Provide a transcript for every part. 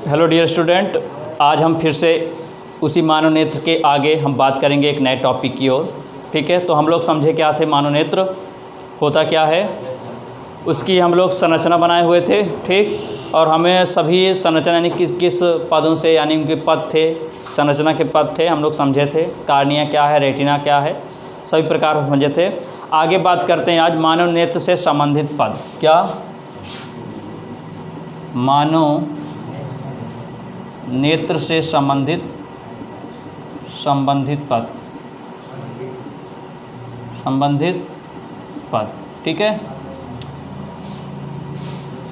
Hello dear student, आज हम फिर से उसी मानव नेत्र के आगे हम बात करेंगे एक नए टॉपिक की ओर। ठीक है, तो हम लोग समझे क्या थे, मानव नेत्र होता क्या है, उसकी हम लोग संरचना बनाए हुए थे। ठीक, और हमें सभी संरचना यानी किस पदों से, यानी उनके पद थे, संरचना के पद थे, हम लोग समझे थे। कार्निया क्या है, रेटिना क्या है, सभी प्रकार समझे थे। आगे बात करते हैं आज मानव नेत्र से संबंधित पद। क्या? मानव नेत्र से संबंधित पद। ठीक है,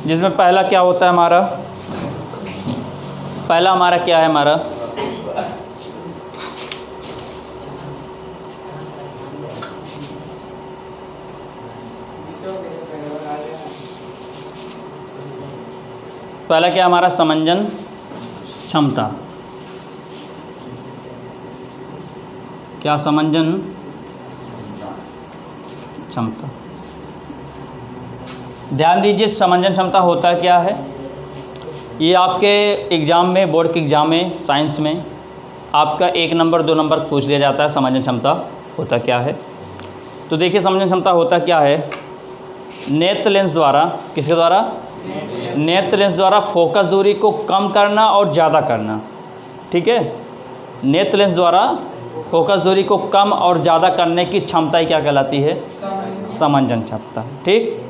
जिसमें पहला क्या होता है हमारा, क्या है हमारा पहला क्या हमारा समंजन क्षमता। क्या? समंजन क्षमता। ध्यान दीजिए, समंजन क्षमता होता क्या है। ये आपके एग्ज़ाम में, बोर्ड के एग्ज़ाम में, साइंस में आपका 1 नंबर 2 नंबर पूछ लिया जाता है, समंजन क्षमता होता क्या है। तो देखिए, समंजन क्षमता होता क्या है। नेत्र लेंस द्वारा, किसके द्वारा? नेत्र लेंस द्वारा फोकस दूरी को कम करना और ज़्यादा करना। ठीक है, नेत्र लेंस द्वारा फोकस दूरी को कम और ज़्यादा करने की क्षमता ही क्या कहलाती है? समंजन क्षमता। ठीक,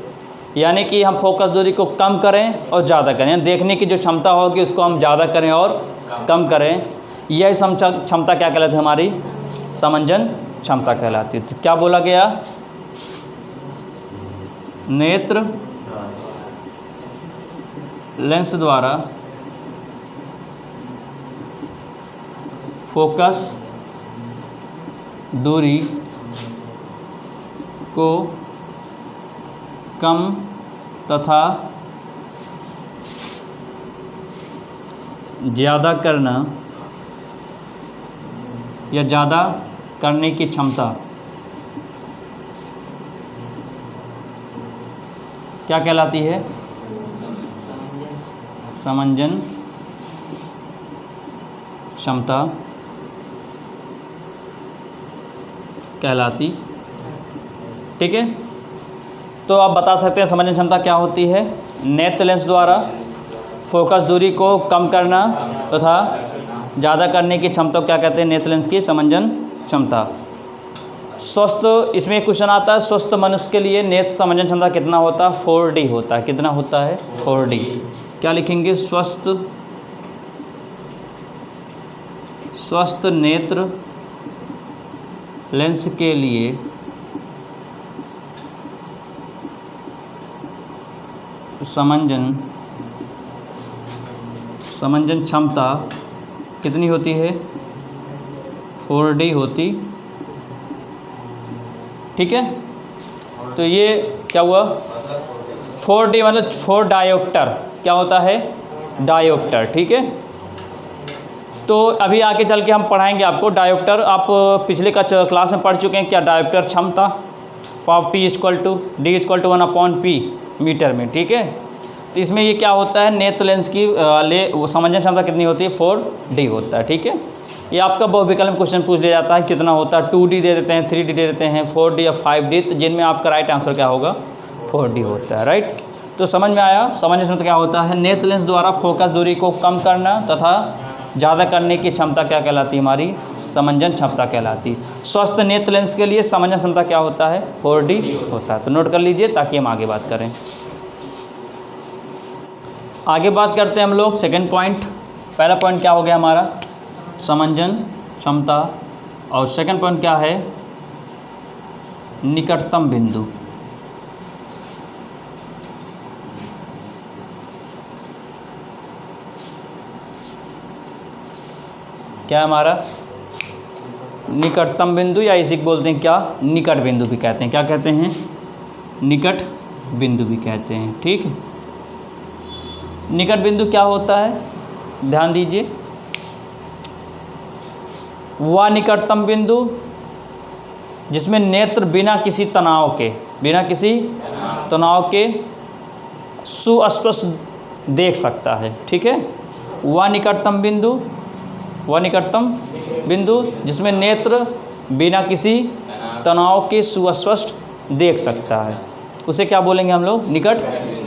यानी कि हम फोकस दूरी को कम करें और ज़्यादा करें, देखने की जो क्षमता होगी उसको हम ज़्यादा करें और कम करें, यह क्षमता क्या कहलाती है? हमारी समंजन क्षमता कहलाती है। तो क्या बोला गया? नेत्र लेंस द्वारा फोकस दूरी को कम तथा ज़्यादा करना या ज़्यादा करने की क्षमता क्या कहलाती है? समंजन क्षमता कहलाती। ठीक है, तो आप बता सकते हैं समंजन क्षमता क्या होती है। नेत्र लेंस द्वारा फोकस दूरी को कम करना तथा ज़्यादा करने की क्षमता क्या कहते हैं? नेत्र लेंस की समंजन क्षमता। स्वस्थ, इसमें क्वेश्चन आता है, स्वस्थ मनुष्य के लिए नेत्र समंजन क्षमता कितना होता है? 4D होता है। कितना होता है? 4D। क्या लिखेंगे? स्वस्थ नेत्र लेंस के लिए समंजन क्षमता कितनी होती है? 4D होती। ठीक है, तो ये क्या हुआ? 4D मतलब 4 डायोप्टर। क्या होता है? डायोप्टर। ठीक है, तो अभी आगे चल के हम पढ़ाएंगे आपको डायोप्टर। आप पिछले क्लास में पढ़ चुके हैं क्या डायोप्टर क्षमता। P = D = 1/P मीटर में। ठीक है, तो इसमें ये क्या होता है, नेत्र लेंस की समंजन क्षमता कितनी होती है? 4D होता है। ठीक है, ये आपका बहुविकल्प क्वेश्चन पूछ लिया जाता है, कितना होता है? 2D दे देते हैं, 3D दे देते हैं, 4D या 5D, तो जिनमें आपका राइट आंसर क्या होगा? 4D होता है। राइट, तो समझ में आया समंजन क्षमता क्या होता है। नेत्र लेंस द्वारा फोकस दूरी को कम करना तथा ज़्यादा करने की क्षमता क्या कहलाती है? हमारी समंजन क्षमता कहलाती। स्वस्थ नेत्र लेंस के लिए समंजन क्षमता क्या होता है? 4D होता है। तो नोट कर लीजिए ताकि हम आगे बात करें। आगे बात करते हैं हम लोग सेकंड पॉइंट। पहला पॉइंट क्या हो गया हमारा? समंजन क्षमता। और सेकंड पॉइंट क्या है? निकटतम बिंदु। क्या हमारा? निकटतम बिंदु, या इसी को बोलते हैं क्या? निकट बिंदु भी कहते हैं। क्या कहते हैं? निकट बिंदु भी कहते हैं। ठीक है, निकट बिंदु क्या होता है? ध्यान दीजिए, वह निकटतम बिंदु जिसमें नेत्र बिना किसी तनाव के सुस्पष्ट देख सकता है। ठीक है, वह निकटतम बिंदु जिसमें नेत्र बिना किसी तनाव के सुस्पष्ट देख सकता है, उसे क्या बोलेंगे हम लोग? निकट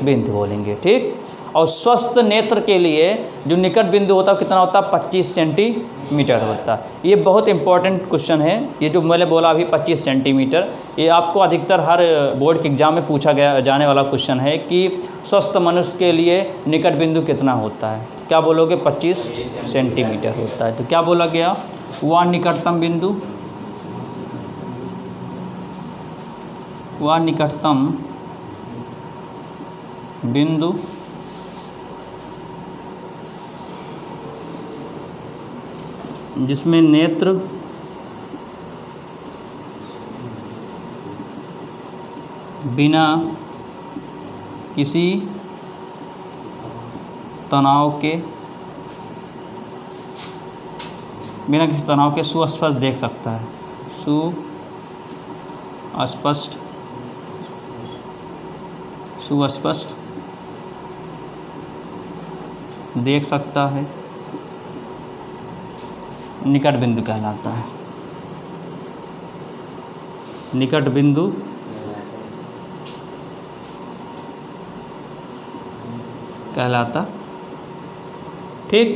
बिंदु बोलेंगे। ठीक। और स्वस्थ नेत्र के लिए जो निकट बिंदु होता है कितना होता है? 25 सेंटीमीटर होता है। ये बहुत इंपॉर्टेंट क्वेश्चन है, ये जो मैंने बोला अभी 25 सेंटीमीटर, ये आपको अधिकतर हर बोर्ड के एग्जाम में पूछा गया जाने वाला क्वेश्चन है कि स्वस्थ मनुष्य के लिए निकट बिंदु कितना होता है? क्या बोलोगे? 25 सेंटीमीटर होता है। तो क्या बोला गया? वह निकटतम बिंदु जिसमें नेत्र बिना किसी तनाव के सुस्पष्ट देख सकता है, सुस्पष्ट देख सकता है, निकट बिंदु कहलाता है। निकट बिंदु कहलाता। ठीक।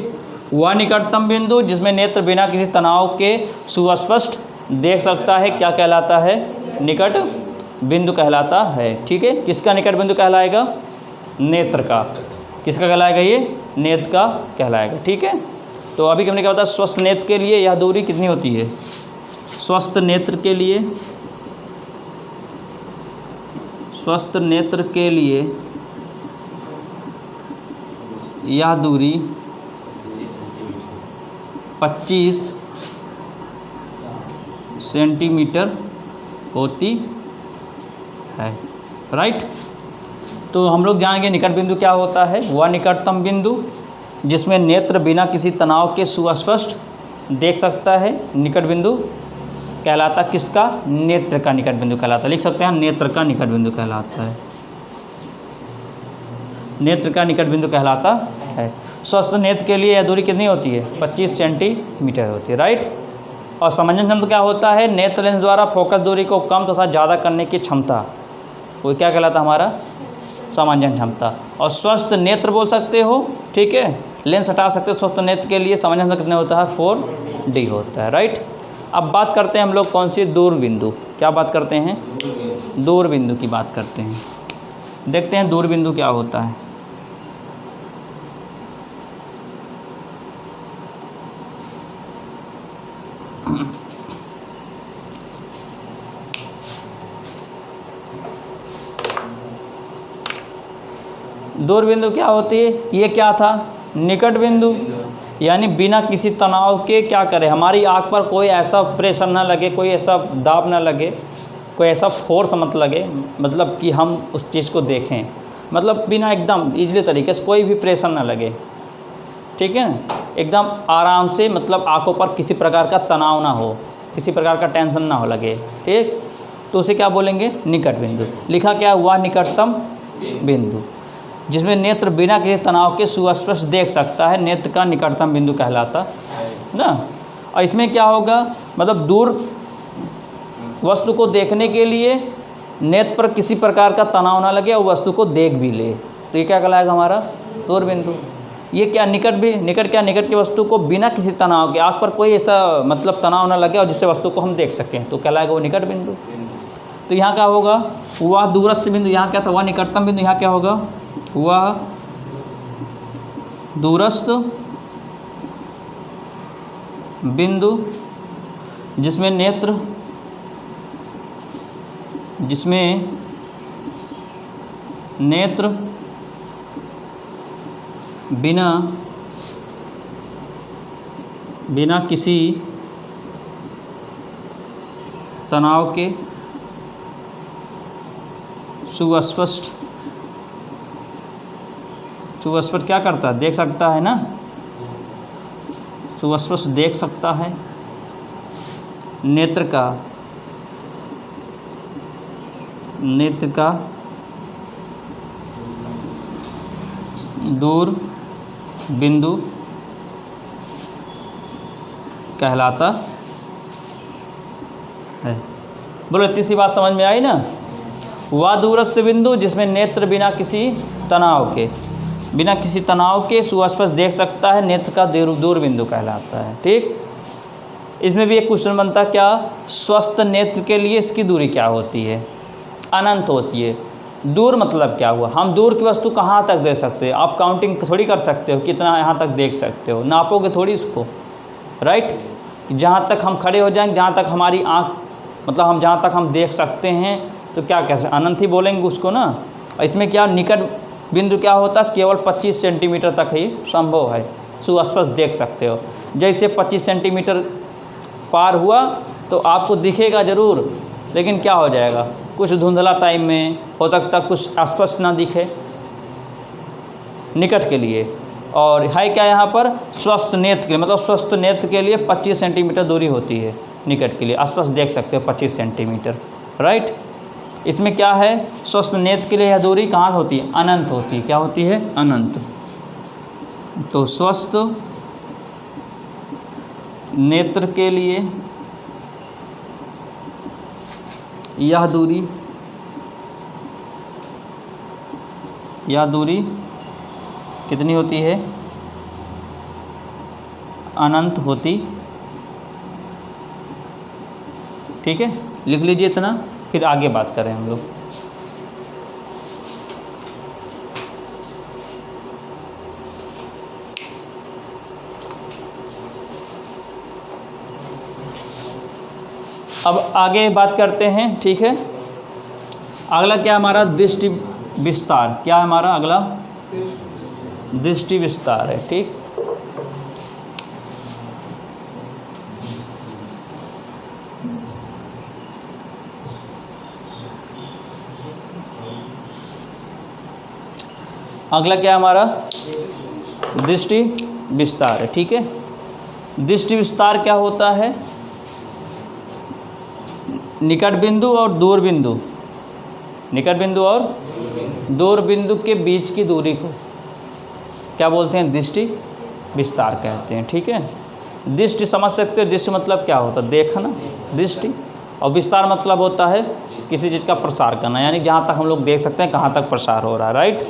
वह निकटतम बिंदु जिसमें नेत्र बिना किसी तनाव के सुस्पष्ट देख सकता है क्या कहलाता है? निकट बिंदु कहलाता है। ठीक है। किसका निकट बिंदु कहलाएगा? नेत्र का। किसका कहलाएगा? ये नेत्र का कहलाएगा। ठीक है। तो अभी हमने क्या बताया? स्वस्थ नेत्र के लिए यह दूरी कितनी होती है? स्वस्थ नेत्र के लिए यह दूरी 25 सेंटीमीटर होती है। राइट। तो हम लोग जानेंगे निकट बिंदु क्या होता है। वह निकटतम बिंदु जिसमें नेत्र बिना किसी तनाव के सुस्पष्ट देख सकता है, निकट बिंदु कहलाता। किसका? नेत्र का निकट बिंदु कहलाता। लिख सकते हैं नेत्र का निकट बिंदु कहलाता है। नेत्र का निकट बिंदु कहलाता है। स्वस्थ नेत्र के लिए यह दूरी कितनी होती है? 25 सेंटीमीटर होती है। राइट। और समंजन क्षमता क्या होता है? नेत्र लेंस द्वारा फोकस दूरी को कम तथा ज़्यादा करने की क्षमता, वो क्या कहलाता? हमारा समंजन क्षमता। और स्वस्थ नेत्र बोल सकते हो। ठीक है। लेंस हटा सकते हो। स्वस्थ नेत्र के लिए समंजन क्षमता कितने होता है? 4D होता है। राइट। अब बात करते हैं हम लोग कौन सी? दूर बिंदु। क्या बात करते हैं? दूर बिंदु की बात करते हैं। देखते हैं दूर बिंदु क्या होता है। दूर बिंदु क्या होती है? ये क्या था? निकट बिंदु। यानी बिना किसी तनाव के क्या करें, हमारी आँख पर कोई ऐसा प्रेशर ना लगे, कोई ऐसा दाब ना लगे, कोई ऐसा फोर्स मत लगे, मतलब कि हम उस चीज़ को देखें, मतलब बिना एकदम ईजिली तरीके से कोई भी प्रेशर ना लगे। ठीक है। एकदम आराम से, मतलब आँखों पर किसी प्रकार का तनाव ना हो, किसी प्रकार का टेंशन ना हो लगे। ठीक। तो उसे क्या बोलेंगे? निकट बिंदु। लिखा क्या हुआ? निकटतम बिंदु जिसमें नेत्र बिना किसी तनाव के सुस्पष्ट देख सकता है, नेत्र का निकटतम बिंदु कहलाता ना। और इसमें क्या होगा? मतलब दूर वस्तु को देखने के लिए नेत्र पर किसी प्रकार का तनाव ना लगे और वस्तु को देख भी ले, तो ये क्या कहलाएगा? हमारा दूर बिंदु। ये क्या? निकट क्या? निकट की वस्तु को बिना किसी तनाव के, आँख पर कोई ऐसा मतलब तनाव ना लगे और जिससे वस्तु को हम देख सकें, तो कहलाएगा वो निकट बिंदु। तो यहाँ क्या होगा? वह दूरस्थ बिंदु। यहाँ क्या था? वह निकटतम बिंदु। यहाँ क्या होगा? वह दूरस्थ बिंदु जिसमें नेत्र बिना किसी तनाव के सुस्पष्ट क्या करता है? देख सकता है ना। सुस्पष्ट देख सकता है। नेत्र का दूर बिंदु कहलाता है। बोलो इतनी सी बात समझ में आई ना। वह दूरस्थ बिंदु जिसमें नेत्र बिना किसी तनाव के सुस्पष्ट देख सकता है, नेत्र का दूर बिंदु कहलाता है। ठीक, इसमें भी एक क्वेश्चन बनता क्या, स्वस्थ नेत्र के लिए इसकी दूरी क्या होती है? अनंत होती है। दूर मतलब क्या हुआ, हम दूर की वस्तु कहाँ तक देख सकते हैं? आप काउंटिंग थोड़ी कर सकते हो कितना यहाँ तक देख सकते हो, नापोगे थोड़ी इसको, राइट। जहाँ तक हम खड़े हो जाएंगे, जहाँ तक हमारी आँख मतलब हम जहाँ तक हम देख सकते हैं, तो क्या कैसे अनंत ही बोलेंगे उसको ना। इसमें क्या निकट बिंदु क्या होता, केवल 25 सेंटीमीटर तक ही संभव है, सुस्पष्ट देख सकते हो। जैसे 25 सेंटीमीटर पार हुआ तो आपको दिखेगा ज़रूर, लेकिन क्या हो जाएगा, कुछ धुंधला टाइम में हो सकता, कुछ स्पष्ट ना दिखे निकट के लिए। और है क्या यहाँ पर, स्वस्थ नेत्र के लिए, मतलब स्वस्थ नेत्र के लिए 25 सेंटीमीटर दूरी होती है निकट के लिए, स्पष्ट देख सकते हो 25 सेंटीमीटर, राइट। इसमें क्या है, स्वस्थ नेत्र के लिए यह दूरी कहाँ होती है, अनंत होती है। क्या होती है, अनंत। तो स्वस्थ नेत्र के लिए यह दूरी कितनी होती है, अनंत होती। ठीक है, लिख लीजिए इतना, फिर आगे बात करें हम लोग। अब आगे बात करते हैं। ठीक है, अगला क्या हमारा, दृष्टि विस्तार। क्या है हमारा अगला, दृष्टि विस्तार है। ठीक, अगला क्या हमारा, दृष्टि विस्तार है। ठीक है, दृष्टि विस्तार क्या होता है, निकट बिंदु और दूर बिंदु, निकट बिंदु और दूर बिंदु के बीच की दूरी को क्या बोलते हैं, दृष्टि विस्तार कहते हैं। ठीक है, दृष्टि समझ सकते हो, दृष्टि मतलब क्या होता है, देखना, दृष्टि। और विस्तार मतलब होता है किसी चीज़ का प्रसार करना, यानी जहाँ तक हम लोग देख सकते हैं कहाँ तक प्रसार हो रहा है, राइट।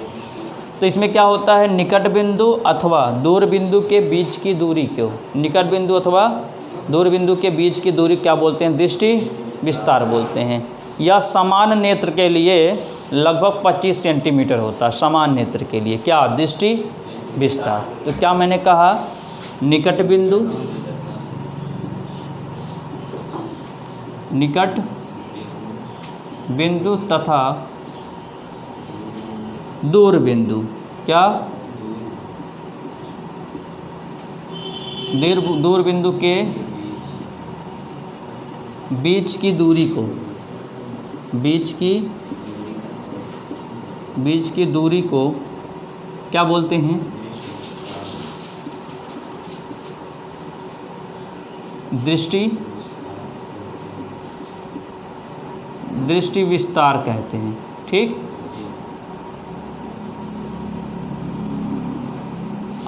तो इसमें क्या होता है, निकट बिंदु अथवा दूर बिंदु के बीच की दूरी को, निकट बिंदु अथवा दूर बिंदु के बीच की दूरी क्या बोलते हैं, दृष्टि विस्तार बोलते हैं। यह समान नेत्र के लिए लगभग 25 सेंटीमीटर होता है, समान नेत्र के लिए क्या, दृष्टि विस्तार। तो क्या मैंने कहा, निकट बिंदु तथा दूर बिंदु, क्या, दूर बिंदु के बीच की दूरी को, बीच की दूरी को क्या बोलते हैं, दृष्टि विस्तार कहते हैं। ठीक,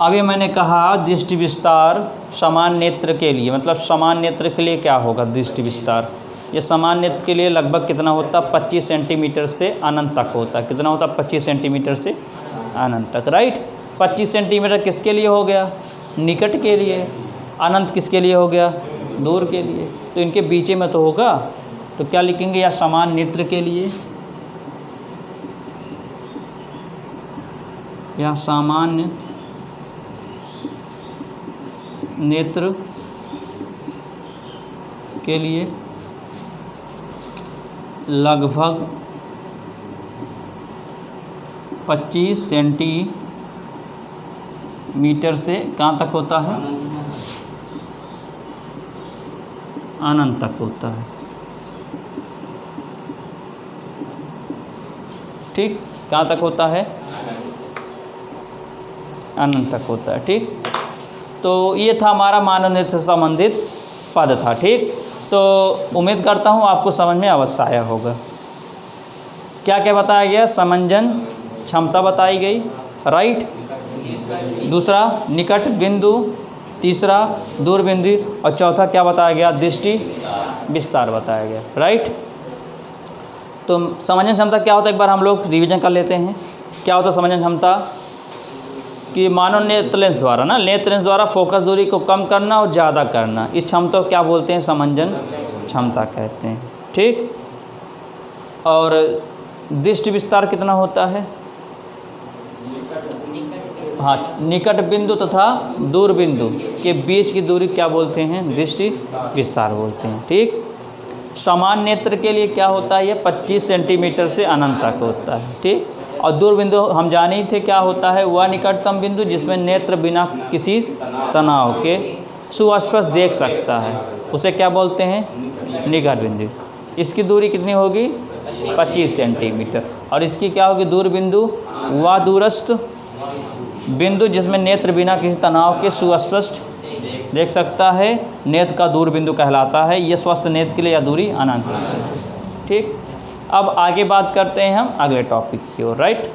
आगे मैंने कहा दृष्टि विस्तार समान नेत्र के लिए, मतलब समान नेत्र के लिए क्या होगा, दृष्टि विस्तार। ये समान नेत्र के लिए लगभग कितना होता है, 25 सेंटीमीटर से अनंत तक होता है। कितना होता है, 25 सेंटीमीटर से अनंत तक, राइट। 25 सेंटीमीटर किसके लिए हो गया, निकट के लिए। अनंत किसके लिए हो गया, दूर के लिए। तो इनके बीच में तो होगा, तो क्या लिखेंगे, या समान नेत्र के लिए, या सामान्य नेत्र के लिए लगभग 25 सेंटीमीटर से कहाँ तक होता है, अनंत तक होता है। ठीक, कहाँ तक होता है, अनंत तक होता है। ठीक, तो ये था हमारा मानव नेत्र से संबंधित पद था। ठीक, तो उम्मीद करता हूँ आपको समझ में अवश्य आया होगा। क्या क्या बताया गया, समंजन क्षमता बताई गई, राइट। दूसरा निकट बिंदु तीसरा दूर बिंदु, और चौथा क्या बताया गया? दृष्टि विस्तार बताया गया। राइट। तो समझन क्षमता क्या होता है, एक बार हम लोग रिवीजन कर लेते हैं। क्या होता है समझन क्षमता? कि मानो नेत्र लेंस द्वारा ना, नेत्र लेंस द्वारा फोकस दूरी को कम करना और ज़्यादा करना, इस क्षमता को क्या बोलते हैं? समंजन क्षमता कहते हैं। ठीक। और दृष्टि विस्तार कितना होता है? हाँ, निकट बिंदु तथा दूर बिंदु के बीच की दूरी क्या बोलते हैं? दृष्टि विस्तार बोलते हैं। ठीक। समान नेत्र के लिए क्या होता है? ये 25 सेंटीमीटर से अनंत तक होता है। ठीक। और दूर बिंदु हम जाने ही थे क्या होता है? वह निकटतम बिंदु जिसमें नेत्र बिना किसी तनाव के सुस्पष्ट देख सकता है, उसे क्या बोलते हैं? निकट बिंदु। इसकी दूरी कितनी होगी? 25 सेंटीमीटर। और इसकी क्या होगी? दूर बिंदु वह दूरस्थ बिंदु जिसमें नेत्र बिना किसी तनाव के सुस्पष्ट देख सकता है, नेत्र का दूर बिंदु कहलाता है। यह स्वस्थ नेत्र के लिए यह दूरी अनंत है। ठीक। अब आगे बात करते हैं हम अगले टॉपिक की ओर। राइट।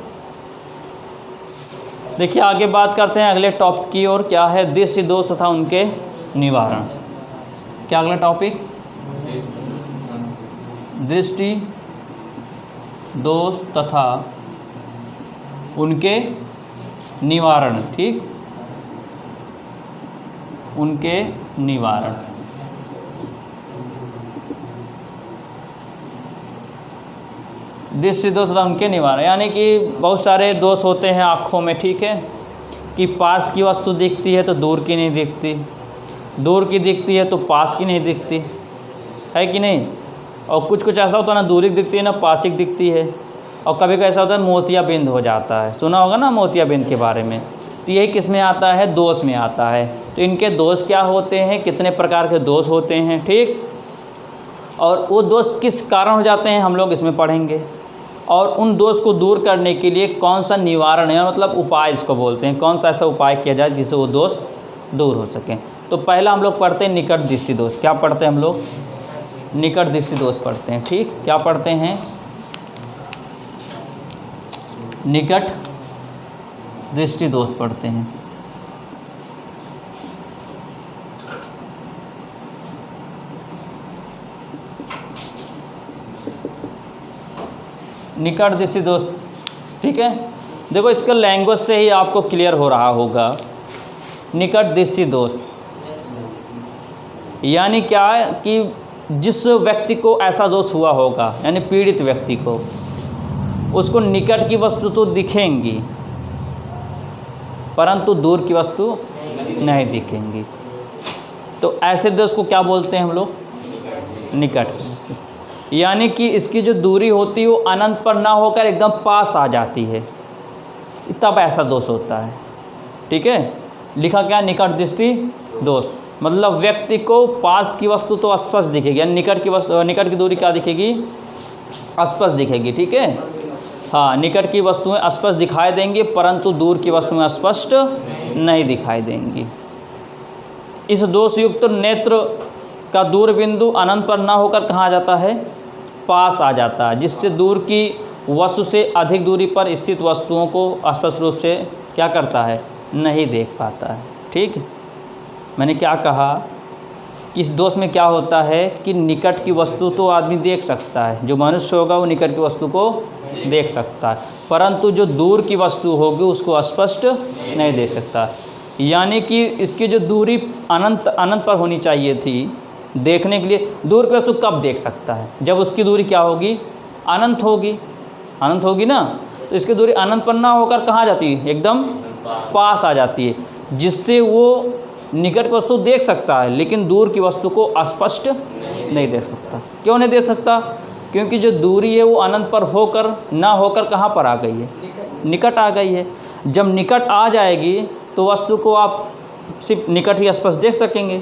देखिए आगे बात करते हैं अगले टॉपिक की ओर। क्या है? दृष्टि दोष तथा उनके निवारण। क्या अगला टॉपिक? दृष्टि दोष तथा उनके निवारण। ठीक। उनके निवारण। दृष्टि दोष तथा उनके निवारण, यानी कि बहुत सारे दोष होते हैं आँखों में। ठीक है। कि पास की वस्तु दिखती है तो दूर की नहीं दिखती, दूर की दिखती है तो पास की नहीं दिखती, है कि नहीं? और कुछ कुछ ऐसा होता है ना, दूरी दिखती है ना पास की दिखती है। और कभी कभी ऐसा होता है मोतियाबिंद हो जाता है। सुना होगा ना मोतियाबिंद के बारे में। तो यही किस में आता है? दोष में आता है। तो इनके दोष क्या होते हैं? कितने प्रकार के दोष होते हैं? ठीक। और वो दोष किस कारण हो जाते हैं हम लोग इसमें पढ़ेंगे। और उन दोष को दूर करने के लिए कौन सा निवारण है, मतलब उपाय इसको बोलते हैं, कौन सा ऐसा उपाय किया जाए जिससे वो दोष दूर हो सकें। तो पहला हम लोग पढ़ते हैं निकट दृष्टि दोष। क्या पढ़ते हैं हम लोग? निकट दृष्टि दोष पढ़ते हैं। ठीक। क्या पढ़ते हैं? निकट दृष्टि दोष पढ़ते हैं। निकट दृष्टि दोष। ठीक है। देखो इसका लैंग्वेज से ही आपको क्लियर हो रहा होगा। निकट दृष्टि दोष यानी क्या है? कि जिस व्यक्ति को ऐसा दोष हुआ होगा, यानी पीड़ित व्यक्ति को, उसको निकट की वस्तु तो दिखेंगी परंतु दूर की वस्तु नहीं दिखेंगी। तो ऐसे दोष को क्या बोलते हैं हम लोग? निकट। यानी कि इसकी जो दूरी होती है वो अनंत पर ना होकर एकदम पास आ जाती है, तब ऐसा दोष होता है। ठीक है। लिखा क्या? निकट दृष्टि दोष। मतलब व्यक्ति को पास की वस्तु तो स्पष्ट दिखेगी, यानी निकट की वस्तु, निकट की दूरी क्या दिखेगी? स्पष्ट दिखेगी। ठीक है। हाँ, निकट की वस्तुएं स्पष्ट दिखाई देंगी परंतु दूर की वस्तुएं स्पष्ट नहीं दिखाई देंगी। इस दोष युक्त नेत्र का दूर बिंदु अनंत पर ना होकर कहाँ आ जाता है? पास आ जाता है, जिससे दूर की वस्तु से अधिक दूरी पर स्थित वस्तुओं को स्पष्ट रूप से क्या करता है? नहीं देख पाता है। ठीक। मैंने क्या कहा कि इस दोष में क्या होता है कि निकट की वस्तु तो आदमी देख सकता है, जो मनुष्य होगा वो निकट की वस्तु को देख सकता है, परंतु जो दूर की वस्तु होगी उसको स्पष्ट नहीं देख सकता। यानी कि इसकी जो दूरी अनंत पर होनी चाहिए थी देखने के लिए, दूर की वस्तु कब देख सकता है? जब उसकी दूरी क्या होगी? अनंत होगी। अनंत होगी ना, तो इसकी दूरी अनंत पर ना होकर कहाँ जाती है? एकदम पास आ जाती है, जिससे वो निकट वस्तु देख सकता है लेकिन दूर की वस्तु को स्पष्ट नहीं देख सकता। क्यों नहीं देख सकता? क्योंकि जो दूरी है वो अनंत पर होकर ना होकर कहाँ पर आ गई है? निकट आ गई है। जब निकट आ जाएगी तो वस्तु को आप सिर्फ निकट ही स्पष्ट देख सकेंगे।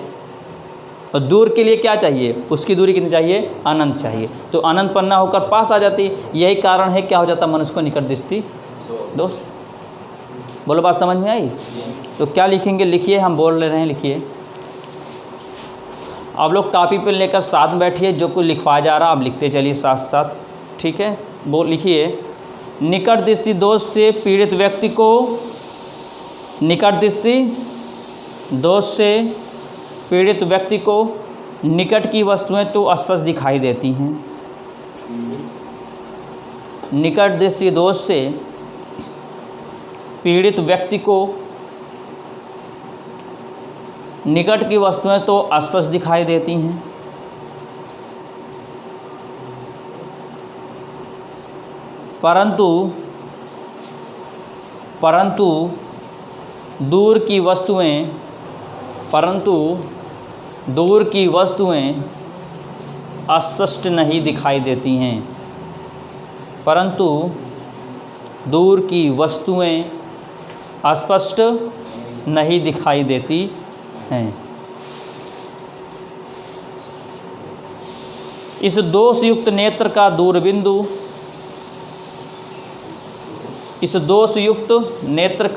और दूर के लिए क्या चाहिए? उसकी दूरी कितनी चाहिए? अनंत चाहिए। तो अनंत पर ना होकर पास आ जाती है। यही कारण है क्या हो जाता मनुष्य को? निकट दृष्टि दोष। बोलो, बात समझ में आई? तो क्या लिखेंगे? लिखिए, हम बोल ले रहे हैं, लिखिए। आप लोग कॉपी पे लेकर साथ में बैठिए, जो कुछ लिखवाया जा रहा आप लिखते चलिए साथ साथ। ठीक है। वो लिखिए, निकट दृष्टि दोष से पीड़ित व्यक्ति को निकट दृष्टि दोष से पीड़ित व्यक्ति को निकट की वस्तुएं तो स्पष्ट दिखाई देती हैं। निकट दृष्टि दोष से पीड़ित व्यक्ति को निकट की वस्तुएं तो स्पष्ट दिखाई देती हैं, परंतु दूर की वस्तुएं स्पष्ट नहीं दिखाई देती हैं। परंतु दूर की वस्तुएं स्पष्ट नहीं दिखाई देती हैं। इस दोषयुक्त नेत्र का दूरबिंदु, इस दोषयुक्त नेत्र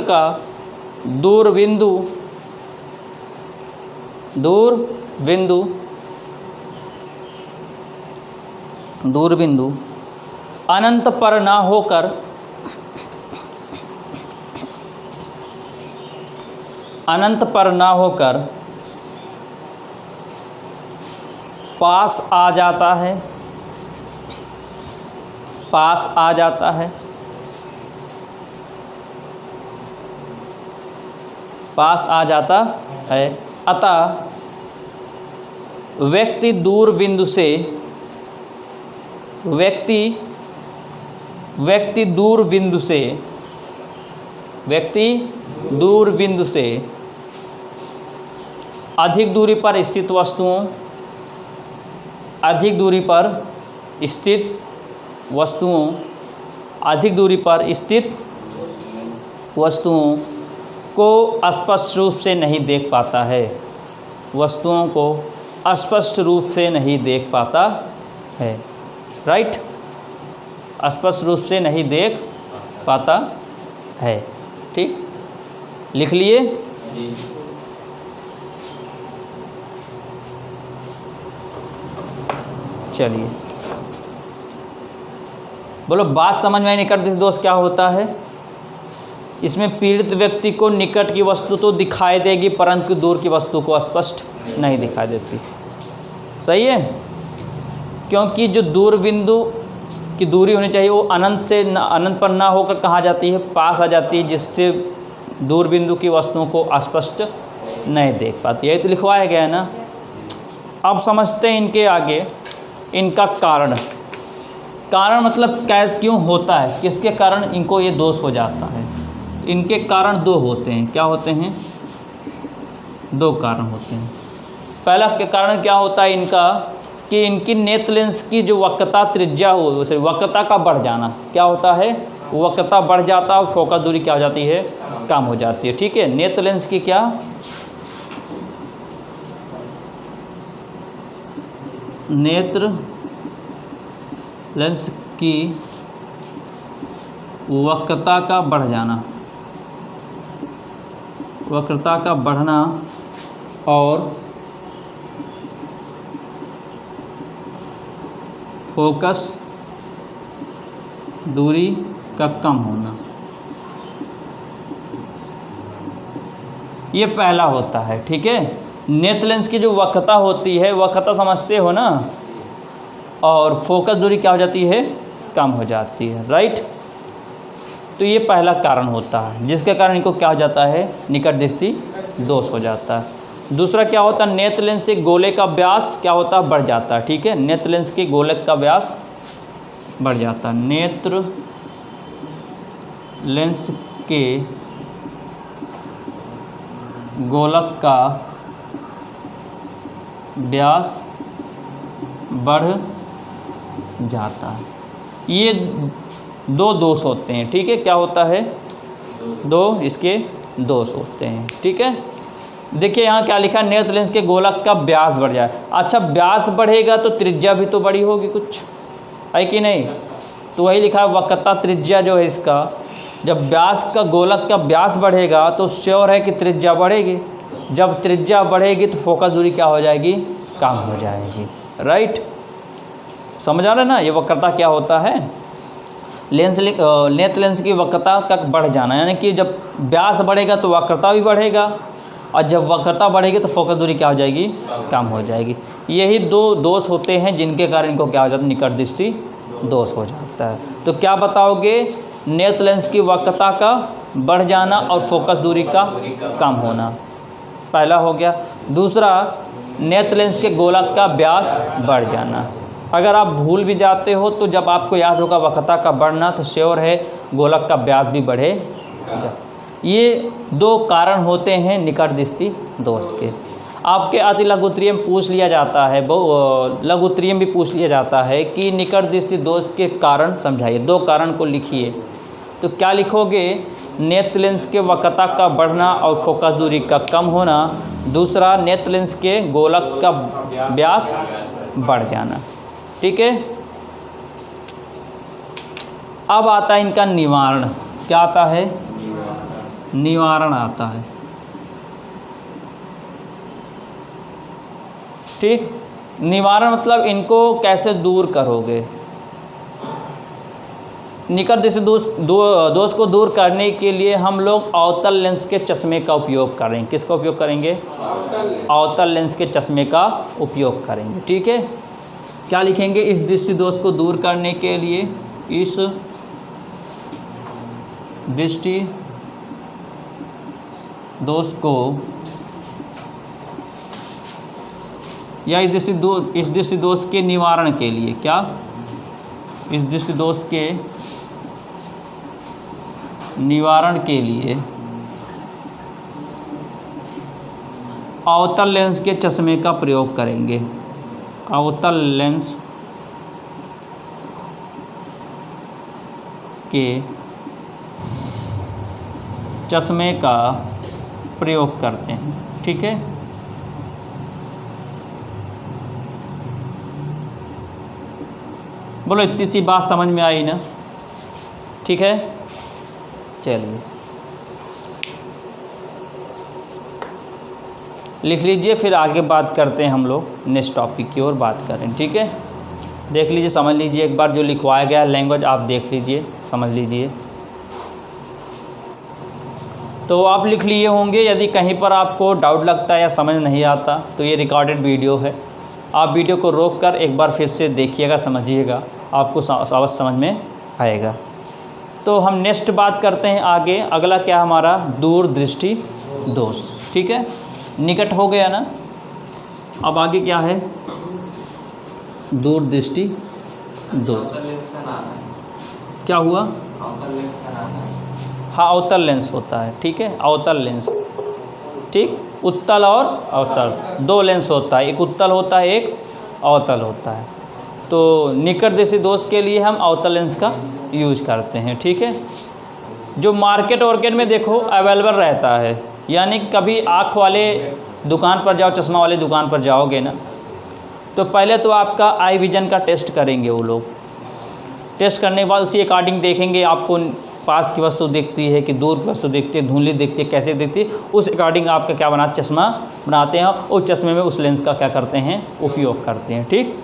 का दूरबिंदु अनंत पर ना होकर पास आ जाता है। अतः व्यक्ति दूरबिंदु से अधिक दूरी पर स्थित वस्तुओं को स्पष्ट रूप से नहीं देख पाता है। वस्तुओं को स्पष्ट रूप से नहीं देख पाता है। राइट, स्पष्ट रूप से नहीं देख पाता है। ठीक, लिख लिए। चलिए बोलो, बात समझ में आई? निकट दृष्टि दोष क्या होता है? इसमें पीड़ित व्यक्ति को निकट की वस्तु तो दिखाई देगी, परंतु दूर की वस्तु को स्पष्ट नहीं दिखाई देती। सही है, क्योंकि जो दूरबिंदु की दूरी होनी चाहिए वो अनंत पर ना होकर कहाँ जाती है? पास आ जाती है, जिससे दूरबिंदु की वस्तुओं को स्पष्ट नहीं देख पाती। यही तो लिखवाया गया है ना। अब समझते हैं इनके आगे इनका कारण मतलब क्यों होता है, किसके कारण इनको ये दोष हो जाता है। इनके कारण दो होते हैं। क्या होते हैं? दो कारण होते हैं। पहला के कारण क्या होता है इनका, कि इनकी नेत्र लेंस की जो वक्रता त्रिज्या हो, उसे वक्रता का बढ़ जाना। क्या होता है? वक्रता बढ़ जाता है और फोकस दूरी क्या हो जाती है? कम हो जाती है। ठीक है, नेत्र लेंस की क्या, नेत्र लेंस की वक्रता का बढ़ जाना, वक्रता का बढ़ना और फोकस दूरी का कम होना, ये पहला होता है। ठीक है, नेत्र लेंस की जो वक्रता होती है, वक्रता समझते हो ना, और फोकस दूरी क्या हो जाती है? कम हो जाती है। राइट, तो ये पहला कारण होता है जिसके कारण इनको क्या हो जाता है? निकट दृष्टि दोष हो जाता है। दूसरा क्या होता है? नेत्र लेंस से गोले का व्यास क्या होता है? बढ़ जाता है। ठीक है, नेत्र लेंस के गोलक का व्यास बढ़ जाता है। नेत्र लेंस के गोलक का व्यास बढ़ जाता है। ये दो दोष होते हैं। ठीक है, क्या होता है? दो इसके दोष होते हैं। ठीक है, देखिए यहाँ क्या लिखा, नेत्र लेंस के गोलक का व्यास बढ़ जाए। अच्छा, व्यास बढ़ेगा तो त्रिज्या भी तो बड़ी होगी कुछ, है कि नहीं? तो वही लिखा है वक्रता त्रिज्या जो है इसका, जब व्यास का गोलक का व्यास बढ़ेगा तो श्योर है कि त्रिज्या बढ़ेगी। जब त्रिज्या बढ़ेगी तो फोकस दूरी क्या हो जाएगी? कम हो जाएगी। राइट, समझ आ रहा है ना ये वक्रता क्या होता है? नेत्र लेंस की वक्रता का बढ़ जाना, यानी कि जब व्यास बढ़ेगा तो वक्रता भी बढ़ेगा, और जब वक्रता बढ़ेगी तो फोकस दूरी क्या हो जाएगी, कम हो जाएगी। यही दो दोष होते हैं जिनके कारण इनको क्या हो जाता है, निकट दृष्टि दोष हो जाता है। तो क्या बताओगे, नेत्र लेंस की वक्रता का बढ़ जाना और फोकस दूरी का कम होना, पहला हो गया। दूसरा, नेत्र लेंस के गोलक का व्यास बढ़ जाना। अगर आप भूल भी जाते हो तो जब आपको याद होगा वक्रता का बढ़ना तो श्योर है गोलक का व्यास भी बढ़ेगा। ये दो कारण होते हैं निकट दृष्टि दोष के। आपके अति लघुत्तरीय में पूछ लिया जाता है, लघुत्तरीय में भी पूछ लिया जाता है कि निकट दृष्टि दोष के कारण समझाइए, दो कारण को लिखिए। तो क्या लिखोगे, नेत्र लेंस के वक्रता का बढ़ना और फोकस दूरी का कम होना। दूसरा, नेत्र लेंस के गोलक का व्यास बढ़ जाना। ठीक है। अब आता है इनका निवारण। क्या आता है, निवारण आता है। ठीक, निवारण मतलब इनको कैसे दूर करोगे। निकट दृष्टि दोष को दूर करने के लिए हम लोग अवतल लेंस के चश्मे का उपयोग करेंगे। किसका उपयोग करेंगे, अवतल लेंस के चश्मे का उपयोग करेंगे। ठीक है। क्या लिखेंगे, इस दृष्टि दोष को दूर करने के लिए, इस दृष्टि दोष को या इस दृष्टि दोष के निवारण के लिए, क्या, इस दृष्टि दोष के निवारण के लिए अवतल लेंस के चश्मे का प्रयोग करेंगे। अवतल लेंस के चश्मे का प्रयोग करते हैं। ठीक है। बोलो, इतनी सी बात समझ में आई ना। ठीक है, चलिए लिख लीजिए, फिर आगे बात करते हैं हम लोग नेक्स्ट टॉपिक की ओर बात करें। ठीक है, देख लीजिए, समझ लीजिए एक बार जो लिखवाया गया है लैंग्वेज आप देख लीजिए, समझ लीजिए। तो आप लिख लिए होंगे। यदि कहीं पर आपको डाउट लगता है या समझ नहीं आता तो ये रिकॉर्डेड वीडियो है, आप वीडियो को रोक कर एक बार फिर से देखिएगा, समझिएगा, आपको अवश्य समझ में आएगा। तो हम नेक्स्ट बात करते हैं आगे। अगला क्या हमारा, दूर दृष्टि दोष। ठीक है, निकट हो गया ना। अब आगे क्या है, दूर दृष्टि दोष। क्या हुआ, हाँ, अवतल लेंस होता है। ठीक है, अवतल लेंस। ठीक, उत्तल और अवतल दो लेंस होता है, एक उत्तल होता है, एक अवतल होता है। तो निकट दृष्टि दोष के लिए हम अवतल लेंस का यूज करते हैं। ठीक है, जो मार्केट में देखो अवेलेबल रहता है, यानी कभी आँख वाले दुकान पर जाओ, चश्मा वाले दुकान पर जाओगे ना, तो पहले तो आपका आई विजन का टेस्ट करेंगे वो लोग। टेस्ट करने के बाद उसी अकॉर्डिंग देखेंगे आपको पास की वस्तु दिखती है कि दूर की वस्तु दिखती है, धुंधली दिखती है, कैसे दिखती है, उस अकॉर्डिंग आपका क्या बनाते, चश्मा बनाते हैं, और चश्मे में उस लेंस का क्या करते हैं, उपयोग करते हैं। ठीक,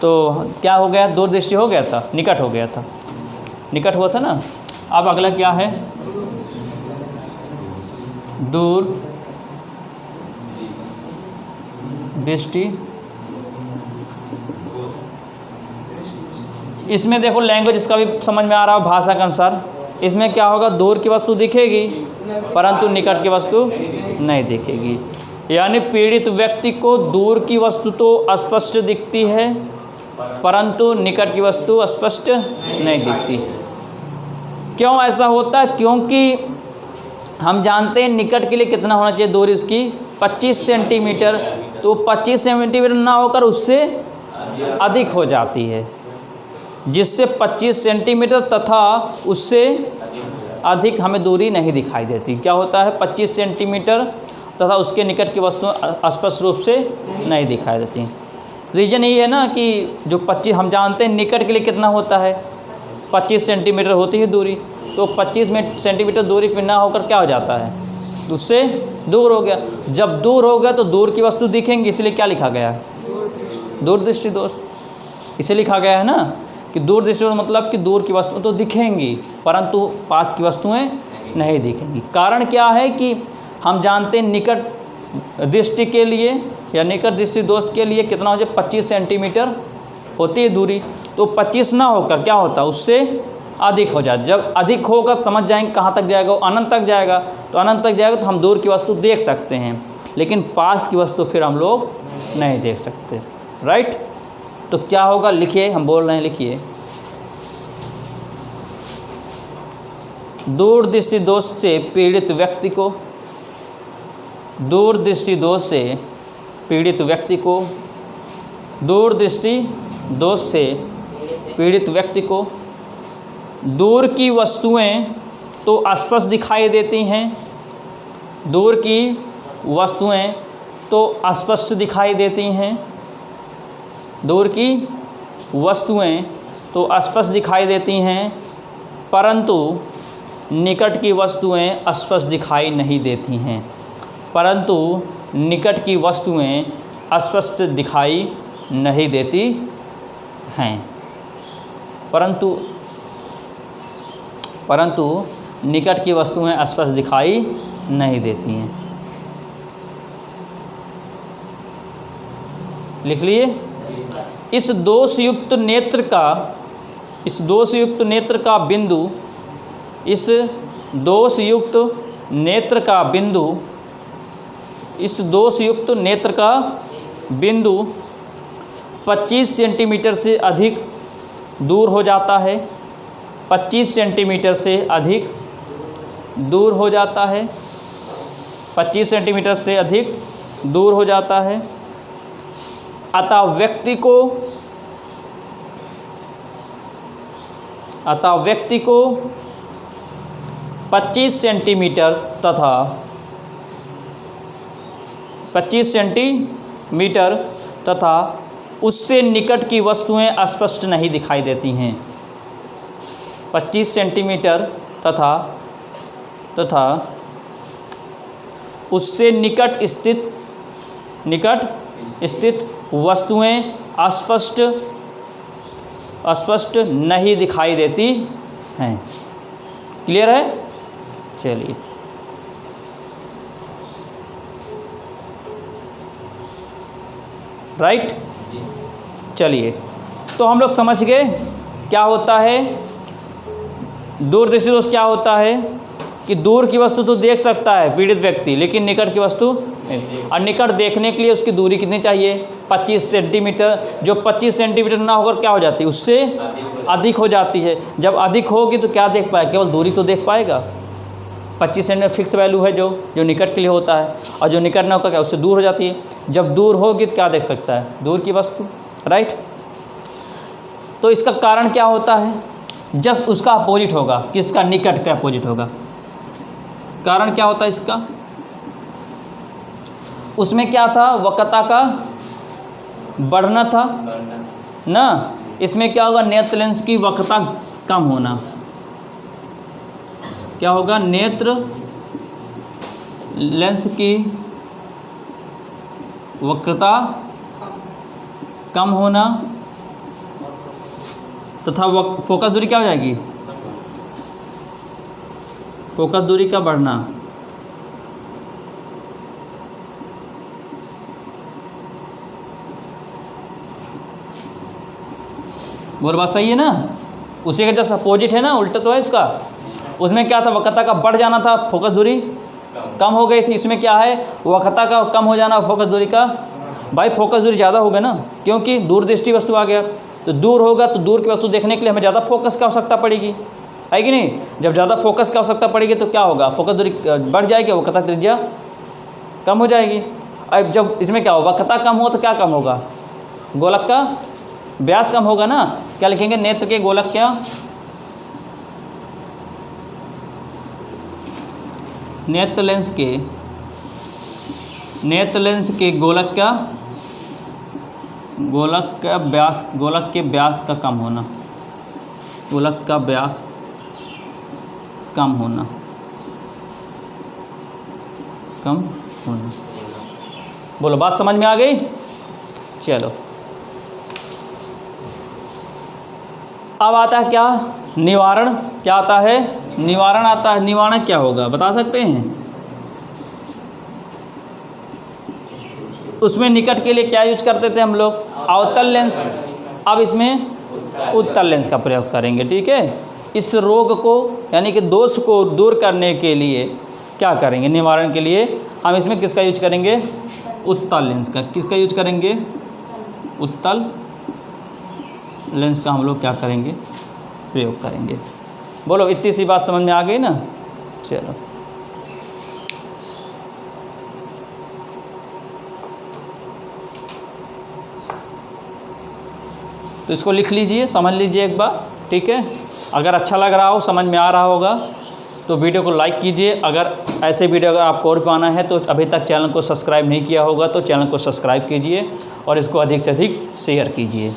तो क्या हो गया, दूर दृष्टि हो गया था, निकट हो गया था, निकट हुआ था ना। अब अगला क्या है, दूर दृष्टि। इसमें देखो लैंग्वेज इसका भी समझ में आ रहा हो, भाषा के अनुसार। इसमें क्या होगा, दूर की वस्तु दिखेगी परंतु निकट की वस्तु नहीं दिखेगी। यानी पीड़ित व्यक्ति को दूर की वस्तु तो स्पष्ट दिखती है परंतु निकट की वस्तु स्पष्ट नहीं दिखती। क्यों ऐसा होता है, क्योंकि हम जानते हैं निकट के लिए कितना होना चाहिए दूरी, इसकी 25 सेंटीमीटर। तो 25 सेंटीमीटर ना होकर उससे अधिक हो जाती है, जिससे 25 सेंटीमीटर तथा उससे अधिक हमें दूरी नहीं दिखाई देती। क्या होता है, 25 सेंटीमीटर तथा उसके निकट की वस्तुएं स्पष्ट रूप से नहीं दिखाई देती। रीज़न ये है ना कि जो 25 हम जानते हैं निकट के लिए कितना होता है, 25 सेंटीमीटर होती है दूरी। तो 25 सेंटीमीटर दूरी पर ना होकर क्या हो जाता है, उससे दूर हो गया। जब दूर हो गया तो दूर की वस्तु दिखेंगी, इसलिए क्या लिखा गया है, दूर दृष्टि दोष। इसे लिखा गया है ना कि दूर दृष्टि मतलब कि दूर की वस्तुएं तो दिखेंगी परंतु पास की वस्तुएं नहीं दिखेंगी। कारण क्या है कि हम जानते हैं निकट दृष्टि के लिए या निकट दृष्टि दोष के लिए कितना हो जाए 25 सेंटीमीटर होती है दूरी। तो 25 ना होकर क्या होता है उससे अधिक हो जाए। जब अधिक होगा समझ जाएंगे कहाँ तक जाएगा, वो अनंत तक जाएगा। तो अनंत तक जाएगा तो हम दूर की वस्तु देख सकते हैं लेकिन पास की वस्तु फिर हम लोग नहीं देख सकते। राइट, तो क्या होगा लिखिए, हम बोल रहे हैं लिखिए। दूर दृष्टि दोष से पीड़ित व्यक्ति को, दूर दृष्टि दोष से पीड़ित व्यक्ति को, दूर दृष्टि दोष से पीड़ित व्यक्ति को दूर की वस्तुएं तो स्पष्ट दिखाई देती हैं, दूर की वस्तुएं तो स्पष्ट दिखाई देती हैं, दूर की वस्तुएं तो स्पष्ट दिखाई देती हैं परंतु निकट की वस्तुएं स्पष्ट दिखाई नहीं देती हैं, परंतु निकट की वस्तुएं स्पष्ट दिखाई नहीं देती हैं, परंतु निकट की वस्तुएं स्पष्ट दिखाई नहीं देती हैं। लिख लिए। इस दोषयुक्त नेत्र का, इस दोषयुक्त नेत्र का बिंदु, इस दोषयुक्त नेत्र का बिंदु, इस दोषयुक्त नेत्र का बिंदु 25 सेंटीमीटर से अधिक दूर हो जाता है, 25 सेंटीमीटर से अधिक दूर हो जाता है, 25 सेंटीमीटर से अधिक दूर हो जाता है। अतः व्यक्ति को 25 सेंटीमीटर तथा 25 सेंटीमीटर तथा उससे निकट की वस्तुएं स्पष्ट नहीं दिखाई देती हैं। 25 सेंटीमीटर तथा उससे निकट स्थित वस्तुएं स्पष्ट नहीं दिखाई देती हैं। क्लियर है? चलिए, राइट। चलिए, तो हम लोग समझ गए क्या होता है दूर दृष्टि दोष। क्या होता है कि दूर की वस्तु तो देख सकता है पीड़ित व्यक्ति लेकिन निकट की वस्तु नहीं। और निकट देखने के लिए उसकी दूरी कितनी चाहिए? 25 सेंटीमीटर। जो 25 सेंटीमीटर ना होकर क्या हो जाती है, उससे अधिक हो जाती है। जब अधिक होगी तो क्या देख पाएगा? केवल दूरी तो देख पाएगा। 25 सेंटीमीटर फिक्स वैल्यू है जो निकट के लिए होता है, और जो निकट ना होगा क्या उससे दूर हो जाती है। जब दूर होगी तो क्या देख सकता है? दूर की वस्तु। राइट। तो इसका कारण क्या होता है? जस्ट उसका अपोजिट होगा। किसका? निकट का अपोजिट होगा। कारण क्या होता है इसका? उसमें क्या था? वक्रता का बढ़ना था ना। इसमें क्या होगा? नेत्र लेंस की वक्रता कम होना। क्या होगा? नेत्र लेंस की वक्रता कम होना तथा फोकस दूरी क्या हो जाएगी? फोकस दूरी का बढ़ना। बोल बात सही है ना? उसी का जस्ट अपोजिट है ना, उल्टा तो है इसका। उसमें क्या था? वक्रता का बढ़ जाना था, फोकस दूरी कम हो गई थी। इसमें क्या है? वक्रता का कम हो जाना, फोकस दूरी का। भाई फोकस दूरी ज़्यादा होगा ना, क्योंकि दूरदृष्टि वस्तु आ गया। तो दूर होगा तो दूर की वस्तु देखने के लिए हमें ज़्यादा फोकस की आवश्यकता पड़ेगी, है कि नहीं? जब ज़्यादा फोकस की आवश्यकता पड़ेगी तो क्या होगा? फोकस दूरी बढ़ जाएगी, वक्रता त्रिज्या कम हो जाएगी। अब जब इसमें क्या होगा? वक्रता कम हो तो क्या कम होगा? गोलक का व्यास कम होगा ना। क्या लिखेंगे? नेत्र के गोलक क्या? नेत्र लेंस के गोलक का गोलक के व्यास का कम होना। गोलक का व्यास कम होना। बोलो, बात समझ में आ गई? चलो, अब आता है क्या, निवारण। क्या आता है, निवारण आता है। निवारण क्या होगा बता सकते हैं? उसमें निकट के लिए क्या यूज करते थे हम लोग, अवतल लेंस। अब इसमें उत्तल लेंस का प्रयोग करेंगे, ठीक है। इस रोग को यानी कि दोष को दूर करने के लिए क्या करेंगे, निवारण के लिए हम इसमें किसका यूज करेंगे, उत्तल लेंस का। किसका यूज करेंगे, उत्तल लेंस का हम लोग क्या करेंगे, प्रयोग करेंगे। बोलो इतनी सी बात समझ में आ गई ना। चलो तो इसको लिख लीजिए, समझ लीजिए एक बार, ठीक है। अगर अच्छा लग रहा हो, समझ में आ रहा होगा तो वीडियो को लाइक कीजिए। अगर ऐसे वीडियो अगर आपको और पाना है तो अभी तक चैनल को सब्सक्राइब नहीं किया होगा तो चैनल को सब्सक्राइब कीजिए और इसको अधिक से अधिक शेयर कीजिए।